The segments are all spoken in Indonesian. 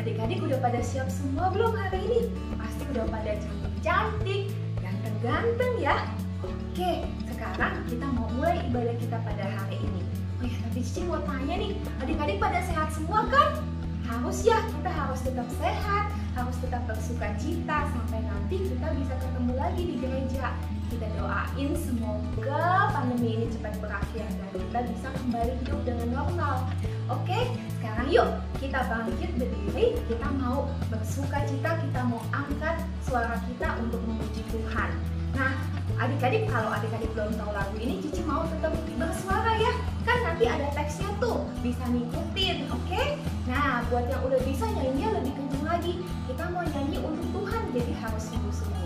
Adik-adik udah pada siap semua belum hari ini? Pasti udah pada cantik-cantik, ganteng-ganteng ya. Oke, sekarang kita mau mulai ibadah kita pada hari ini. Oh ya, tapi Cici mau tanya nih, adik-adik pada sehat semua kan? Harus ya, kita harus tetap sehat, harus tetap bersuka cita sampai nanti kita bisa ketemu lagi di gereja. Kita doain semoga pandemi ini cepat berakhir dan kita bisa kembali hidup dengan normal. Oke, sekarang yuk kita bangkit berdiri, kita mau bersuka cita, kita mau angkat suara kita untuk memuji Tuhan. Nah, adik-adik, kalau adik-adik belum tahu lagu ini, Cici mau tetap bersuara ya. Kan nanti ada teksnya tuh, bisa ngikutin, oke? Nah, buat yang udah bisa nyanyinya lebih kenceng lagi, kita mau nyanyi untuk Tuhan, jadi harus sungguh-sungguh.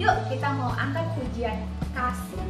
Yuk, kita mau angkat pujian kasih.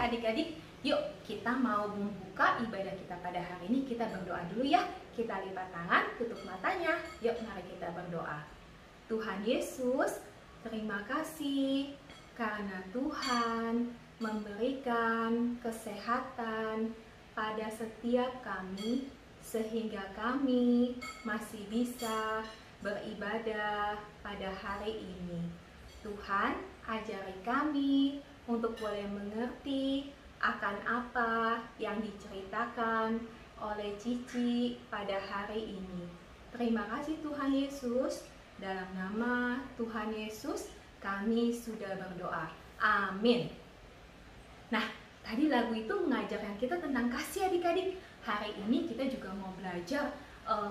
Adik-adik, yuk kita mau membuka ibadah kita pada hari ini. Kita berdoa dulu ya. Kita lipat tangan, tutup matanya. Yuk mari kita berdoa. Tuhan Yesus, terima kasih karena Tuhan memberikan kesehatan pada setiap kami sehingga kami masih bisa beribadah pada hari ini. Tuhan, ajari kami untuk boleh mengerti akan apa yang diceritakan oleh Cici pada hari ini. Terima kasih Tuhan Yesus. Dalam nama Tuhan Yesus kami sudah berdoa. Amin. Nah, tadi lagu itu mengajarkan kita tentang kasih adik-adik. Hari ini kita juga mau belajar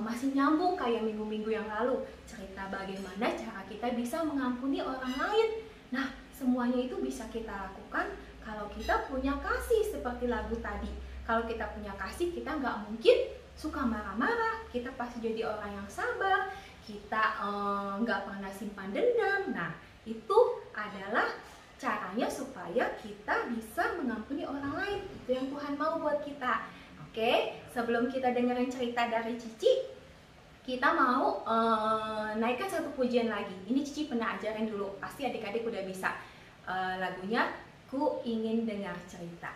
masih nyambung kayak minggu-minggu yang lalu, cerita bagaimana cara kita bisa mengampuni orang lain. Nah, semuanya itu bisa kita lakukan kalau kita punya kasih seperti lagu tadi. Kalau kita punya kasih, kita nggak mungkin suka marah-marah, kita pasti jadi orang yang sabar, kita nggak pernah simpan dendam. Nah, itu adalah caranya supaya kita bisa mengampuni orang lain. Itu yang Tuhan mau buat kita. Oke, sebelum kita dengerin cerita dari Cici, kita mau naikkan satu pujian lagi. Ini Cici pernah ajarin dulu, pasti adik-adik udah bisa. Lagunya Ku Ingin Dengar Cerita.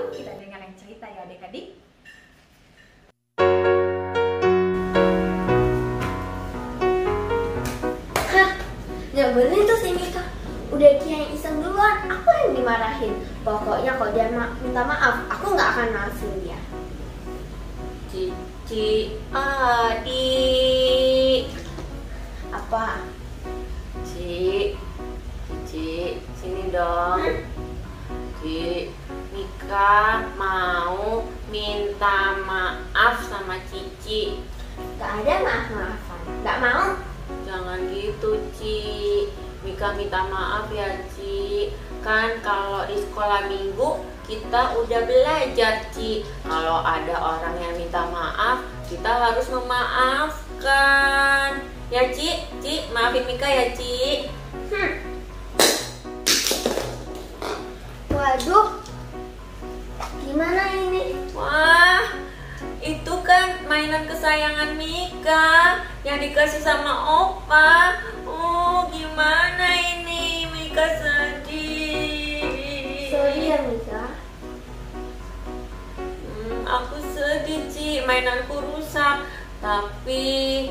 Kita dengarkan cerita ya adik-adik. Hah, gak boleh tuh si Mika. Udah dia yang iseng duluan, aku yang dimarahin. Pokoknya kalau dia minta maaf, aku gak akan maafin dia. Cici, adik. Apa? Cici, sini dong. Cici, Mika mau minta maaf sama Cici. Gak ada maaf-maafan. Gak mau. Jangan gitu, Ci. Mika minta maaf ya, Ci. Kan kalau di sekolah minggu kita udah belajar, Ci. Kalau ada orang yang minta maaf, kita harus memaafkan. Ya, Ci? Ci, maafin Mika ya, Ci. Waduh, gimana ini? Wah, itu kan mainan kesayangan Mika yang dikasih sama Opa. Oh, gimana ini? Mika sedih. Sorry ya Mika. Aku sedih, Ci. Mainanku rusak. Tapi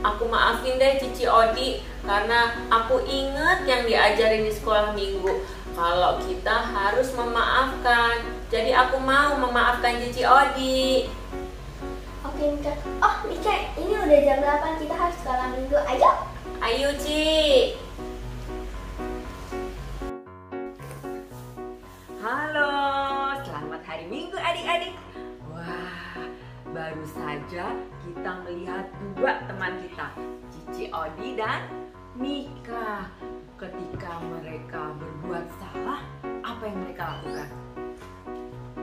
aku maafin deh Cici Odi karena aku inget yang diajarin di sekolah minggu. Kalau kita harus memaafkan. Jadi aku mau memaafkan Cici Odi. Oke Mika. Oh Mika, ini udah jam 8, kita harus sekolah minggu. Ayo. Ayo, Ci. Halo, selamat hari Minggu adik-adik. Wah, baru saja kita melihat dua teman kita, Cici Odi dan Mika. Ketika mereka berbuat salah, apa yang mereka lakukan?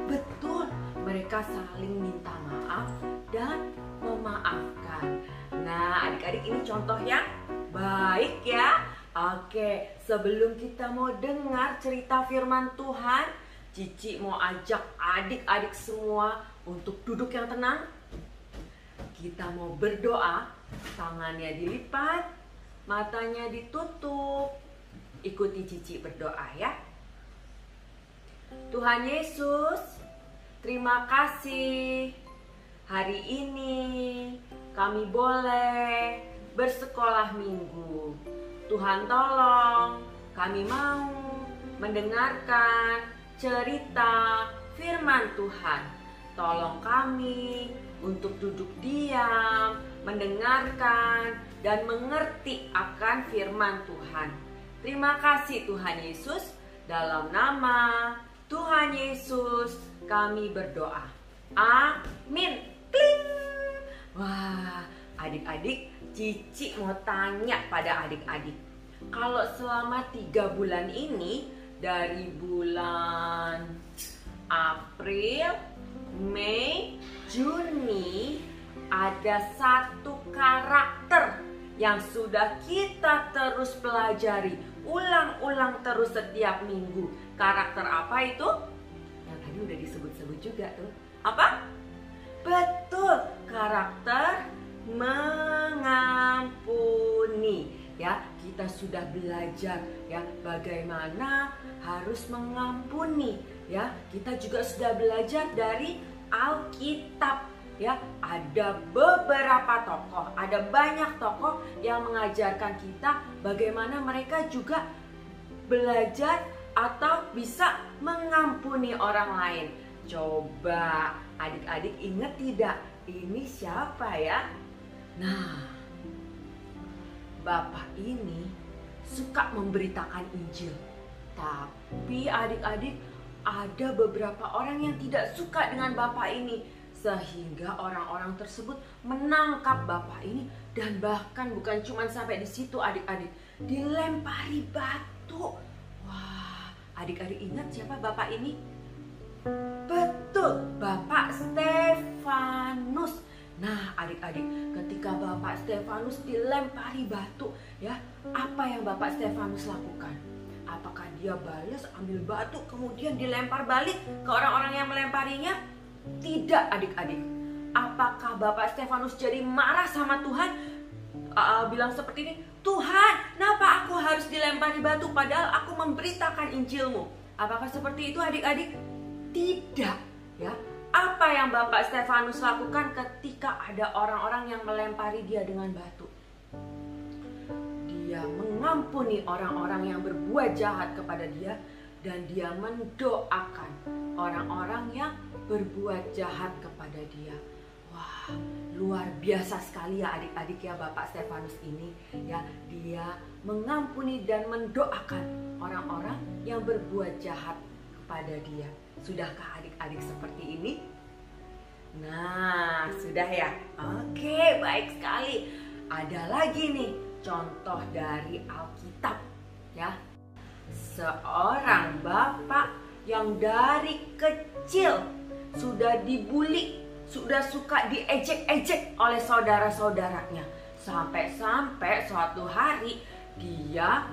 Betul, mereka saling minta maaf dan memaafkan. Nah, adik-adik ini contoh yang baik ya. Oke, sebelum kita mau dengar cerita firman Tuhan, Cici mau ajak adik-adik semua untuk duduk yang tenang. Kita mau berdoa, tangannya dilipat, matanya ditutup. Ikuti Cici berdoa ya. Tuhan Yesus, terima kasih. Hari ini kami boleh bersekolah minggu. Tuhan tolong, kami mau mendengarkan cerita firman Tuhan. Tolong kami untuk duduk diam, mendengarkan dan mengerti akan firman Tuhan. Terima kasih Tuhan Yesus. Dalam nama Tuhan Yesus kami berdoa. Amin. Kling. Wah, adik-adik, Cici mau tanya pada adik-adik. Kalau selama 3 bulan ini, dari bulan April, Mei, Juni, ada satu karakter yang sudah kita terus pelajari, ulang-ulang terus setiap minggu. Karakter apa itu? Yang tadi udah disebut-sebut juga tuh. Apa? Betul, karakter mengampuni. Ya, kita sudah belajar ya bagaimana harus mengampuni. Ya, kita juga sudah belajar dari Alkitab. Ya, ada beberapa tokoh, ada banyak tokoh yang mengajarkan kita bagaimana mereka juga belajar atau bisa mengampuni orang lain. Coba adik-adik ingat tidak? Ini siapa ya? Nah, Bapak ini suka memberitakan Injil. Tapi adik-adik, ada beberapa orang yang tidak suka dengan Bapak ini. Sehingga orang-orang tersebut menangkap Bapak ini. Dan bahkan bukan cuma sampai di situ adik-adik, dilempari batu. Wah, adik-adik ingat siapa Bapak ini? Betul, Bapak Stefanus. Nah, adik-adik, ketika Bapak Stefanus dilempari batu, ya, apa yang Bapak Stefanus lakukan? Apakah dia balas ambil batu kemudian dilempar balik ke orang-orang yang melemparinya? Tidak, adik-adik. Apakah Bapak Stefanus jadi marah sama Tuhan? Bilang seperti ini, Tuhan, kenapa aku harus dilempari batu padahal aku memberitakan Injilmu? Apakah seperti itu adik-adik? Tidak, ya. Apa yang Bapak Stefanus lakukan ketika ada orang-orang yang melempari dia dengan batu? Dia mengampuni orang-orang yang berbuat jahat kepada dia dan dia mendoakan orang-orang yang berbuat jahat kepada dia. Wah, luar biasa sekali ya adik-adik ya Bapak Stefanus ini ya. Dia mengampuni dan mendoakan orang-orang yang berbuat jahat kepada dia. Sudahkah adik-adik seperti ini? Nah, sudah ya? Oke, baik sekali. Ada lagi nih contoh dari Alkitab ya. Seorang bapak yang dari kecil sudah dibully, sudah suka diejek-ejek oleh saudara-saudaranya. Sampai-sampai suatu hari dia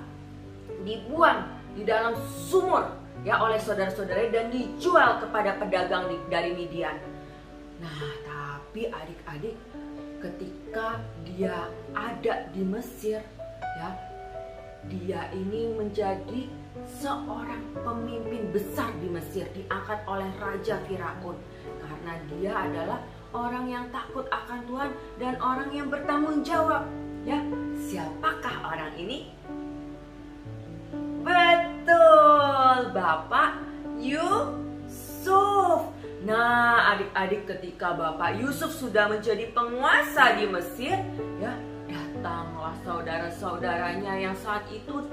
dibuang di dalam sumur ya oleh saudara-saudaranya dan dijual kepada pedagang dari Midian. Nah, tapi adik-adik, ketika dia ada di Mesir ya, dia ini menjadi seorang pemimpin besar di Mesir, diangkat oleh Raja Firaun karena dia adalah orang yang takut akan Tuhan dan orang yang bertanggung jawab. Ya, siapakah orang ini? Betul, Bapak Yusuf. Nah, adik-adik, ketika Bapak Yusuf sudah menjadi penguasa di Mesir, ya, datanglah saudara-saudaranya yang saat itu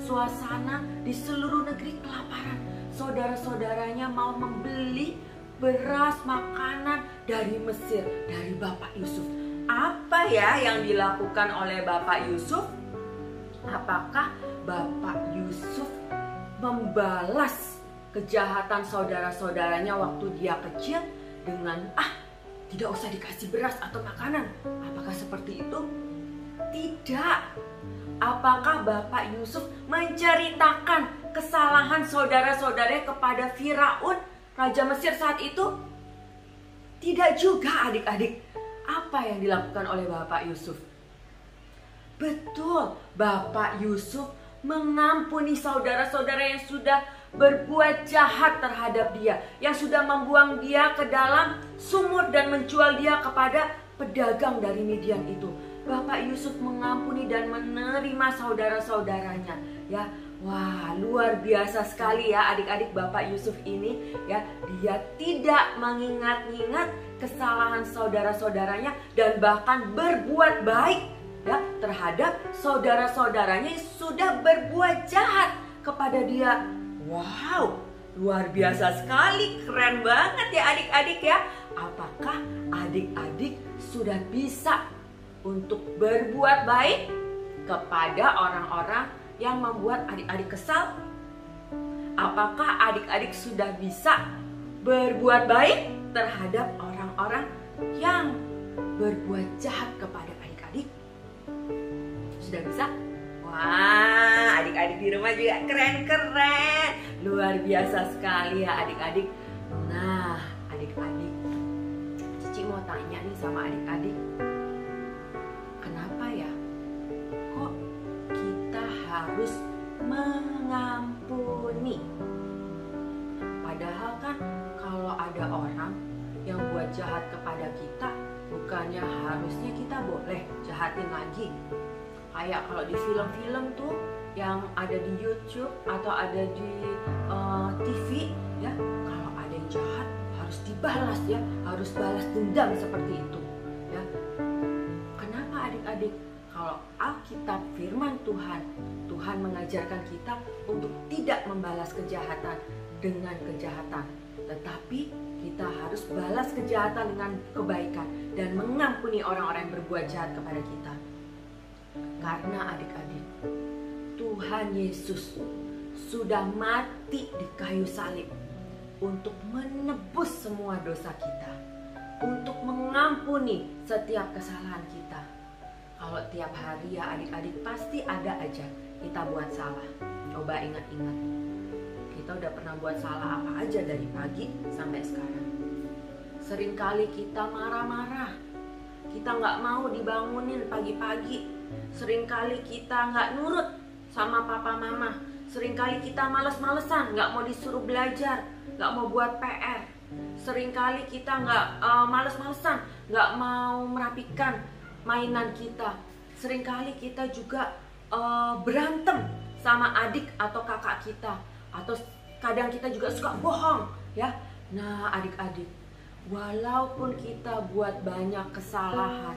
suasana di seluruh negeri kelaparan. Saudara-saudaranya mau membeli beras, makanan dari Mesir, dari Bapak Yusuf. Apa ya yang dilakukan oleh Bapak Yusuf? Apakah Bapak Yusuf membalas kejahatan saudara-saudaranya waktu dia kecil dengan tidak usah dikasih beras atau makanan? Apakah seperti itu? Tidak. Apakah Bapak Yusuf menceritakan kesalahan saudara-saudaranya kepada Firaun, Raja Mesir saat itu? Tidak juga adik-adik. Apa yang dilakukan oleh Bapak Yusuf? Betul, Bapak Yusuf mengampuni saudara-saudara yang sudah berbuat jahat terhadap dia, yang sudah membuang dia ke dalam sumur dan menjual dia kepada pedagang dari Midian itu. Bapak Yusuf mengampuni dan menerima saudara-saudaranya ya. Wah, luar biasa sekali ya adik-adik Bapak Yusuf ini ya. Dia tidak mengingat-ingat kesalahan saudara-saudaranya dan bahkan berbuat baik ya terhadap saudara-saudaranya yang sudah berbuat jahat kepada dia. Wow, luar biasa sekali, keren banget ya adik-adik ya. Apakah adik-adik sudah bisa untuk berbuat baik kepada orang-orang yang membuat adik-adik kesal? Apakah adik-adik sudah bisa berbuat baik terhadap orang-orang yang berbuat jahat kepada adik-adik? Sudah bisa? Wah, adik-adik di rumah juga keren-keren. Luar biasa sekali ya adik-adik. Nah, adik-adik, Cici mau tanya nih sama adik-adik. Kenapa ya kok kita harus mengampuni? Padahal kan kalau ada orang yang buat jahat kepada kita, bukannya harusnya kita boleh jahatin lagi. Kayak kalau di film-film tuh yang ada di YouTube atau ada di TV ya, kalau ada yang jahat harus dibalas ya, harus balas dendam seperti itu ya. Kenapa adik-adik? Kalau Alkitab firman Tuhan mengajarkan kita untuk tidak membalas kejahatan dengan kejahatan, tetapi kita harus balas kejahatan dengan kebaikan dan mengampuni orang-orang yang berbuat jahat kepada kita. Karena adik-adik, Tuhan Yesus sudah mati di kayu salib untuk menebus semua dosa kita, untuk mengampuni setiap kesalahan kita. Kalau tiap hari ya adik-adik pasti ada aja kita buat salah. Coba ingat-ingat, kita udah pernah buat salah apa aja dari pagi sampai sekarang. Seringkali kita marah-marah, kita nggak mau dibangunin pagi-pagi. Seringkali kita nggak nurut sama papa mama. Seringkali kita males-malesan, nggak mau disuruh belajar, nggak mau buat PR. Seringkali kita nggak males-malesan, nggak mau merapikan mainan kita. Seringkali kita juga berantem sama adik atau kakak kita, atau kadang kita juga suka bohong ya. Nah adik-adik, walaupun kita buat banyak kesalahan,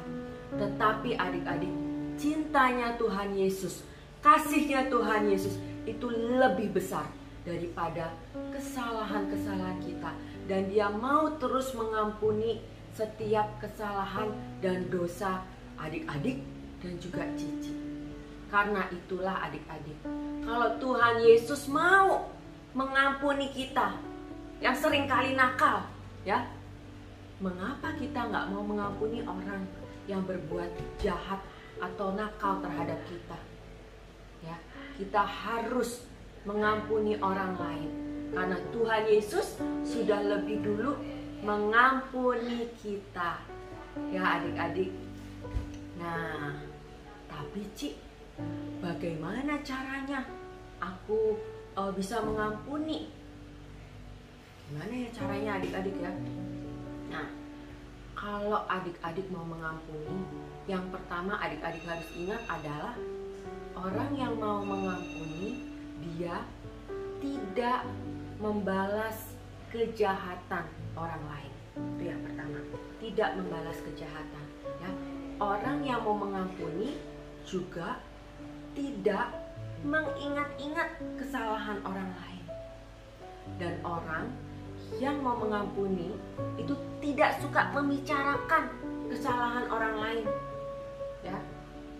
tetapi adik-adik, cintanya Tuhan Yesus, kasihnya Tuhan Yesus itu lebih besar daripada kesalahan-kesalahan kita. Dan Dia mau terus mengampuni setiap kesalahan dan dosa adik-adik dan juga Cici. Karena itulah adik-adik, kalau Tuhan Yesus mau mengampuni kita yang seringkali nakal ya, mengapa kita nggak mau mengampuni orang yang berbuat jahat atau nakal terhadap kita ya? Kita harus mengampuni orang lain karena Tuhan Yesus sudah lebih dulu mengampuni kita ya adik-adik. Nah, tapi Ci, bagaimana caranya aku bisa mengampuni? Gimana ya caranya adik-adik ya? Nah, kalau adik-adik mau mengampuni, yang pertama adik-adik harus ingat adalah orang yang mau mengampuni, dia tidak membalas kejahatan orang lain. Itu yang pertama, tidak membalas kejahatan ya. Orang yang mau mengampuni juga tidak mengingat-ingat kesalahan orang lain. Dan orang yang mau mengampuni itu tidak suka membicarakan kesalahan orang lain ya.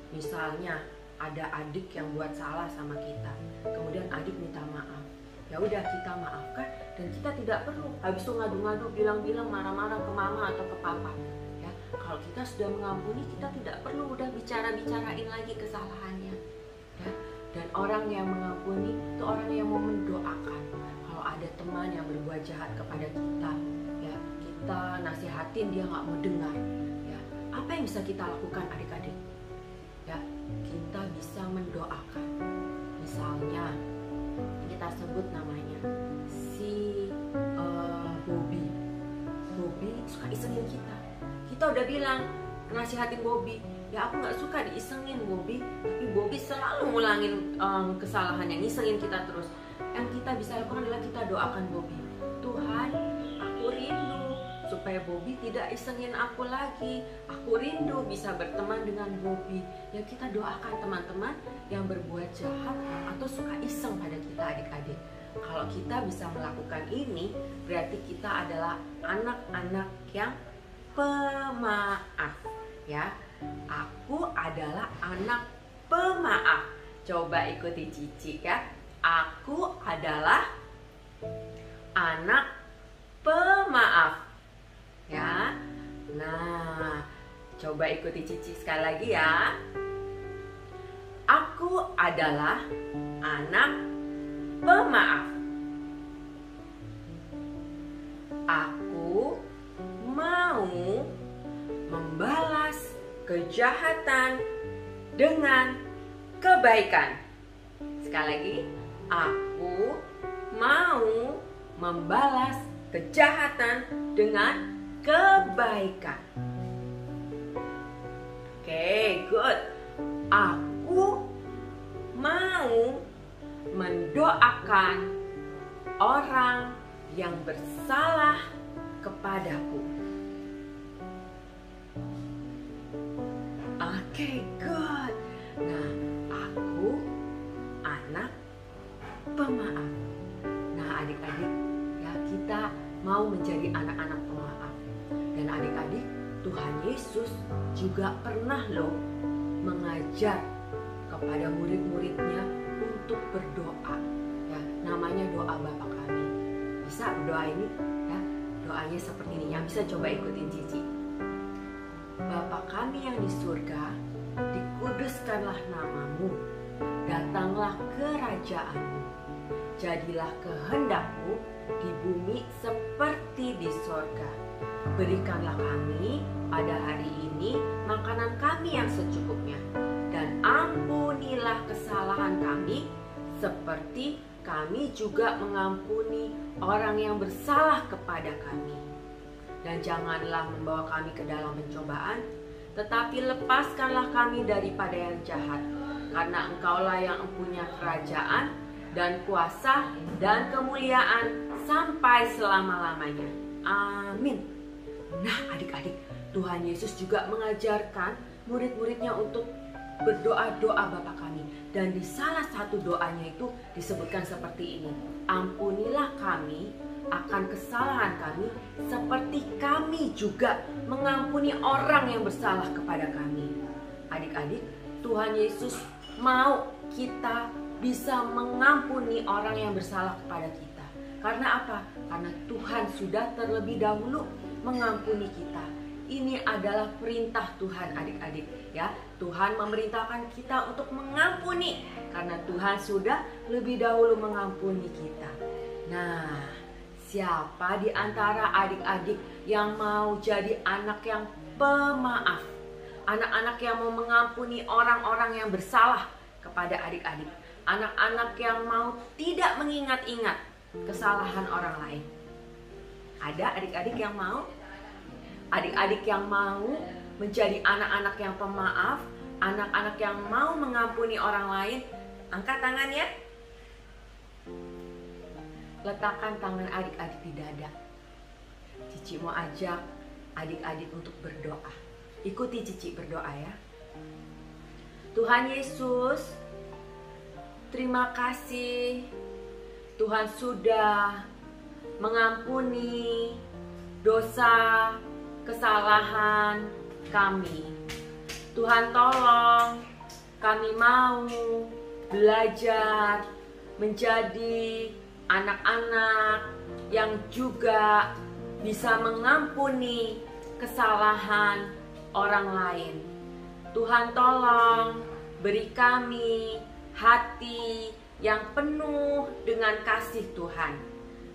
Misalnya ada adik yang buat salah sama kita, kemudian adik minta maaf, ya udah kita maafkan dan kita tidak perlu habis itu ngadu-ngadu, bilang-bilang, marah-marah ke mama atau ke papa ya. Kalau kita sudah mengampuni, kita tidak perlu udah bicarain lagi kesalahannya ya. Dan orang yang mengampuni itu orang yang mau mendoakan. Kalau ada teman yang berbuat jahat kepada kita ya, kita nasihatin dia nggak mau dengar ya, apa yang bisa kita lakukan adik-adik ya? Kita bisa mendoakan. Misalnya kita sebut namanya si Bobby suka isengin kita. Kita udah bilang, nasihatin Bobby, ya aku nggak suka diisengin Bobby, tapi Bobby selalu ngulangin kesalahan yang isengin kita terus. Yang kita bisa lakukan adalah kita doakan Bobby, Tuhan, aku rindu supaya supaya Bobby tidak isengin aku lagi. Aku rindu bisa berteman dengan Bobby. Ya kita doakan teman-teman yang berbuat jahat atau suka iseng pada kita adik-adik. Kalau kita bisa melakukan ini, berarti kita adalah anak-anak yang pemaaf. Ya, aku adalah anak pemaaf. Coba ikuti Cici ya. Aku adalah anak pemaaf. Ya. Nah, coba ikuti Cici sekali lagi ya. Aku adalah anak pemaaf. Aku mau membalas kejahatan dengan kebaikan. Sekali lagi, aku mau membalas kejahatan dengan kebaikan. Oke, good. Aku mau mendoakan orang yang bersalah kepadaku. Oke, good. Nah, aku anak pemaaf. Nah, adik-adik, ya kita mau menjadi anak-anak pemaaf. Dan adik-adik, Tuhan Yesus juga pernah loh mengajar kepada murid-muridnya untuk berdoa. Ya, namanya doa Bapa Kami. Bisa berdoa ini? Ya, doanya seperti ini. Yang bisa coba ikutin Cici. Bapa Kami yang di surga, dikuduskanlah namamu, datanglah kerajaanmu, jadilah kehendakmu di bumi seperti di sorga. Berikanlah kami pada hari ini makanan kami yang secukupnya, dan ampunilah kesalahan kami seperti kami juga mengampuni orang yang bersalah kepada kami. Dan janganlah membawa kami ke dalam pencobaan, tetapi lepaskanlah kami daripada yang jahat. Karena Engkaulah yang mempunyai kerajaan dan kuasa dan kemuliaan sampai selama-lamanya. Amin. Nah adik-adik, Tuhan Yesus juga mengajarkan murid-muridnya untuk berdoa-doa Bapa Kami. Dan di salah satu doanya itu disebutkan seperti ini. Ampunilah kami akan kesalahan kami seperti kami juga mengampuni orang yang bersalah kepada kami. Adik-adik, Tuhan Yesus mau kita bisa mengampuni orang yang bersalah kepada kita. Karena apa? Karena Tuhan sudah terlebih dahulu mengampuni kita. Ini adalah perintah Tuhan adik-adik ya. Tuhan memerintahkan kita untuk mengampuni karena Tuhan sudah lebih dahulu mengampuni kita. Nah, siapa di antara adik-adik yang mau jadi anak yang pemaaf? Anak-anak yang mau mengampuni orang-orang yang bersalah kepada adik-adik. Anak-anak yang mau tidak mengingat-ingat kesalahan orang lain. Ada adik-adik yang mau? Adik-adik yang mau menjadi anak-anak yang pemaaf, anak-anak yang mau mengampuni orang lain, angkat tangannya. Letakkan tangan adik-adik di dada. Cici mau ajak adik-adik untuk berdoa. Ikuti Cici berdoa ya. Tuhan Yesus, terima kasih Tuhan sudah mengampuni dosa, kesalahan kami. Tuhan tolong kami mau belajar menjadi anak-anak yang juga bisa mengampuni kesalahan orang lain. Tuhan tolong beri kami hati yang penuh dengan kasih Tuhan.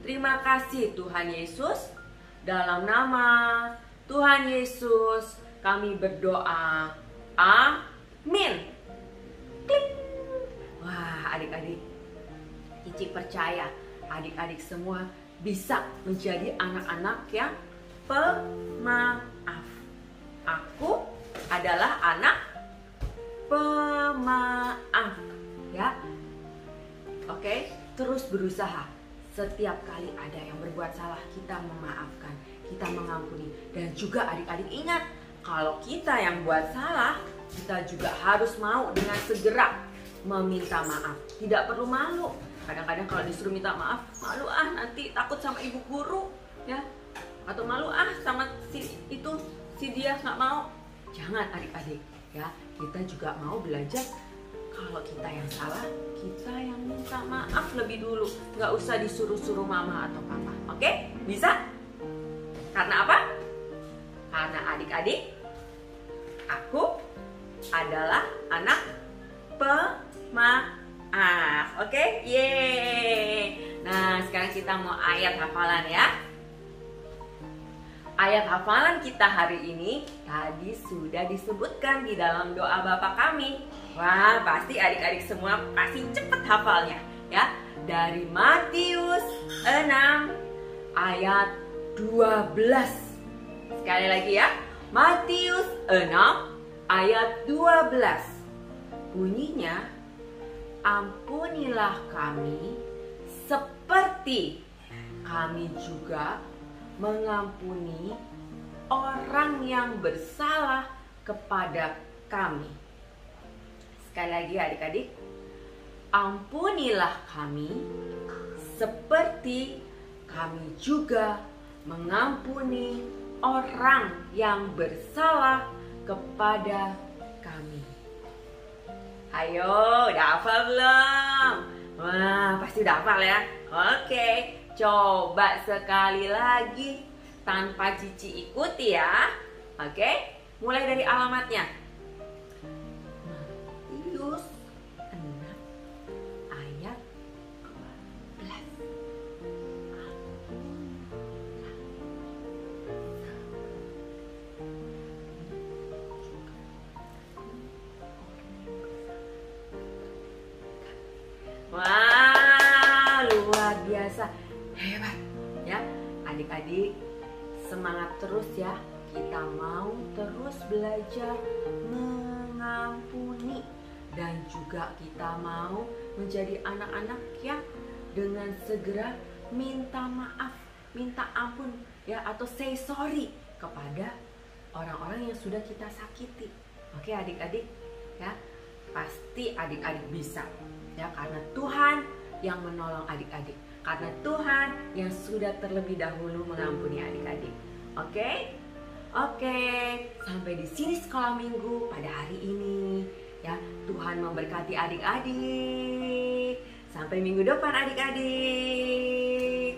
Terima kasih Tuhan Yesus. Dalam nama Tuhan Yesus kami berdoa. Amin. Klik. Wah adik-adik, Cici percaya adik-adik semua bisa menjadi anak-anak yang pemaaf. Aku adalah anak pemaaf ya. Oke, terus berusaha. Setiap kali ada yang berbuat salah, kita memaafkan. kita mengampuni. Dan juga adik-adik ingat, kalau kita yang buat salah, kita juga harus mau dengan segera meminta maaf. Tidak perlu malu. Kadang-kadang kalau disuruh minta maaf, malu nanti takut sama ibu guru, ya. Atau malu sama si dia nggak mau. Jangan adik-adik, ya. Kita juga mau belajar kalau kita yang salah, kita yang minta maaf lebih dulu. Nggak usah disuruh-suruh mama atau papa. Oke? Bisa? Karena apa? Karena adik-adik, aku adalah anak pemaaf. Oke? Yeay. Nah, sekarang kita mau ayat hafalan ya. Ayat hafalan kita hari ini tadi sudah disebutkan di dalam doa Bapa kami. Wah, pasti adik-adik semua pasti cepet hafalnya ya. Dari Matius 6 ayat 12. Sekali lagi ya. Matius 6 ayat 12. Bunyinya, ampunilah kami seperti kami juga mengampuni orang yang bersalah kepada kami. Sekali lagi adik-adik, ampunilah kami seperti kami juga mengampuni orang yang bersalah kepada kami. Ayo, udah hafal belum? Wah, pasti udah hafal ya. Oke, coba sekali lagi tanpa Cici ikuti ya. Oke, mulai dari alamatnya. Matius 6 ayat 12. Wah, luar biasa, hebat ya adik-adik. Semangat terus ya, kita mau terus belajar mengampuni. Dan juga kita mau menjadi anak-anak yang dengan segera minta maaf, minta ampun ya, atau say sorry kepada orang-orang yang sudah kita sakiti. Oke adik-adik ya, pasti adik-adik bisa ya, karena Tuhan yang menolong adik-adik, karena Tuhan yang sudah terlebih dahulu mengampuni adik-adik. Oke, sampai di sini sekolah minggu pada hari ini ya. Tuhan memberkati adik-adik. Sampai minggu depan adik-adik.